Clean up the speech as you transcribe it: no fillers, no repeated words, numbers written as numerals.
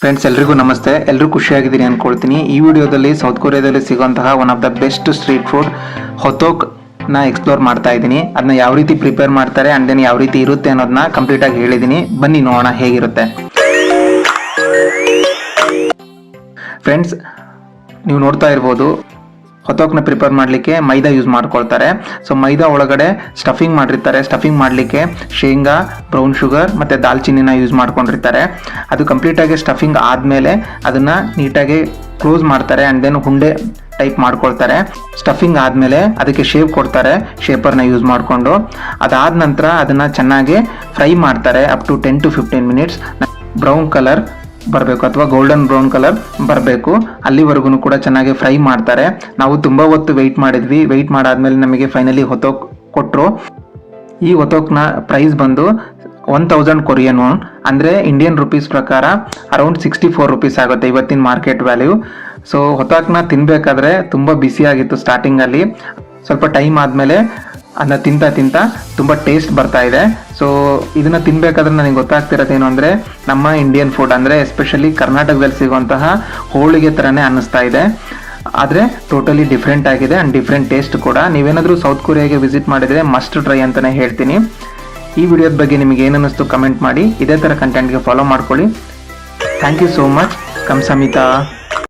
Friends ಎಲ್ರಿಗೂ ನಮಸ್ತೆ. ಎಲ್ಲರೂ ಖುಷಿಯಾಗಿದ್ದೀನಿ ಅನ್ಕೊಳ್ತೀನಿ. ಈ ವಿಡಿಯೋದಲ್ಲಿ ಸೌತ್ ಕೊರಿಯಾದಲ್ಲಿ ಸಿಗುವಂತಹ one of the best street food hotteok ನ ಎಕ್ಸ್ಪ್ಲೋರ್ ಮಾಡ್ತಾ ಇದ್ದೀನಿ. ಅದನ್ನ ಯಾವ ರೀತಿ ಪ್ರಿಪೇರ್ ಮಾಡ್ತಾರೆ ಅಂಡ್ ದೆನ್ ಯಾವ ರೀತಿ ಇರುತ್ತೆ ಅನ್ನೋದನ್ನ ಕಂಪ್ಲೀಟ್ ಆಗಿ ಹೇಳಿದ್ದೀನಿ. ಬನ್ನಿ ನೋಡೋಣ ಹೇಗಿರುತ್ತೆ. ಫ್ರೆಂಡ್ಸ್, ನೀವು ನೋಡ್ತಾ ಇರ್ಬೋದು, ಹೊತೋಕ್ನ ಪ್ರಿಪೇರ್ ಮಾಡಲಿಕ್ಕೆ ಮೈದಾ ಯೂಸ್ ಮಾಡ್ಕೊಳ್ತಾರೆ. ಸೊ ಮೈದಾ ಒಳಗಡೆ ಸ್ಟಫಿಂಗ್ ಮಾಡಿರ್ತಾರೆ. ಸ್ಟಫಿಂಗ್ ಮಾಡಲಿಕ್ಕೆ ಶೇಂಗಾ, ಬ್ರೌನ್ ಶುಗರ್ ಮತ್ತು ದಾಲ್ಚಿನ್ನಿನ ಯೂಸ್ ಮಾಡ್ಕೊಂಡಿರ್ತಾರೆ. ಅದು ಕಂಪ್ಲೀಟಾಗಿ ಸ್ಟಫಿಂಗ್ ಆದಮೇಲೆ ಅದನ್ನು ನೀಟಾಗಿ ಕ್ಲೋಸ್ ಮಾಡ್ತಾರೆ ಆ್ಯಂಡ್ ದೆನ್ ಹುಂಡೆ ಟೈಪ್ ಮಾಡ್ಕೊಳ್ತಾರೆ. ಸ್ಟಫಿಂಗ್ ಆದಮೇಲೆ ಅದಕ್ಕೆ ಶೇಪ್ ಕೊಡ್ತಾರೆ, ಶೇಪರ್ನ ಯೂಸ್ ಮಾಡಿಕೊಂಡು. ಅದಾದ ನಂತರ ಅದನ್ನು ಚೆನ್ನಾಗಿ ಫ್ರೈ ಮಾಡ್ತಾರೆ up to 10 to 15 minutes. Brown colour ಬರಬೇಕು ಅಥವಾ ಗೋಲ್ಡನ್ ಬ್ರೌನ್ ಕಲರ್ ಬರಬೇಕು, ಅಲ್ಲಿವರೆಗೂ ಕೂಡ ಚೆನ್ನಾಗಿ ಫ್ರೈ ಮಾಡ್ತಾರೆ. ನಾವು ತುಂಬ ಹೊತ್ತು ವೆಯ್ಟ್ ಮಾಡಿದ್ವಿ. ವೆಯ್ಟ್ ಮಾಡಾದ್ಮೇಲೆ ನಮಗೆ ಫೈನಲಿ ಹೊತೋಕ್ ಕೊಟ್ಟರು. ಈ ಹೊತೋಕ್ನ ಪ್ರೈಸ್ ಬಂದು 1000 ಕೊರಿಯನ್ ವೋನ್, ಅಂದರೆ ಇಂಡಿಯನ್ ರುಪೀಸ್ ಪ್ರಕಾರ ಅರೌಂಡ್ 64 rupees ಆಗುತ್ತೆ ಇವತ್ತಿನ ಮಾರ್ಕೆಟ್ ವ್ಯಾಲ್ಯೂ. ಸೊ ಹೊತೋಕ್ನ ತಿನ್ನಬೇಕಾದ್ರೆ ತುಂಬ ಬಿಸಿಯಾಗಿತ್ತು ಸ್ಟಾರ್ಟಿಂಗಲ್ಲಿ. ಸ್ವಲ್ಪ ಟೈಮ್ ಆದಮೇಲೆ ಅದನ್ನ ತಿಂತ ತುಂಬ ಟೇಸ್ಟ್ ಬರ್ತಾ ಇದೆ. ಸೊ ಇದನ್ನು ತಿನ್ನಬೇಕಾದ್ರೆ ನನಗೆ ಗೊತ್ತಾಗ್ತಿರೋದೇನು ಅಂದರೆ, ನಮ್ಮ ಇಂಡಿಯನ್ ಫುಡ್ ಅಂದರೆ ಎಸ್ಪೆಷಲಿ ಕರ್ನಾಟಕದಲ್ಲಿ ಸಿಗುವಂತಹ ಹೋಳಿಗೆ ಥರನೇ ಅನ್ನಿಸ್ತಾ ಇದೆ. ಆದರೆ ಟೋಟಲಿ ಡಿಫ್ರೆಂಟ್ ಆಗಿದೆ ಆ್ಯಂಡ್ ಡಿಫ್ರೆಂಟ್ ಟೇಸ್ಟ್ ಕೂಡ. ನೀವೇನಾದರೂ ಸೌತ್ ಕೊರಿಯಾಗೆ ವಿಸಿಟ್ ಮಾಡಿದರೆ ಮಸ್ಟ್ ಟ್ರೈ ಅಂತಲೇ ಹೇಳ್ತೀನಿ. ಈ ವಿಡಿಯೋದ ಬಗ್ಗೆ ನಿಮಗೆ ಏನನ್ನಿಸ್ತು ಕಮೆಂಟ್ ಮಾಡಿ. ಇದೇ ಥರ ಕಂಟೆಂಟ್ಗೆ ಫಾಲೋ ಮಾಡ್ಕೊಳ್ಳಿ. Thank you so much. ಕಮ್ಸಮಿತಾ.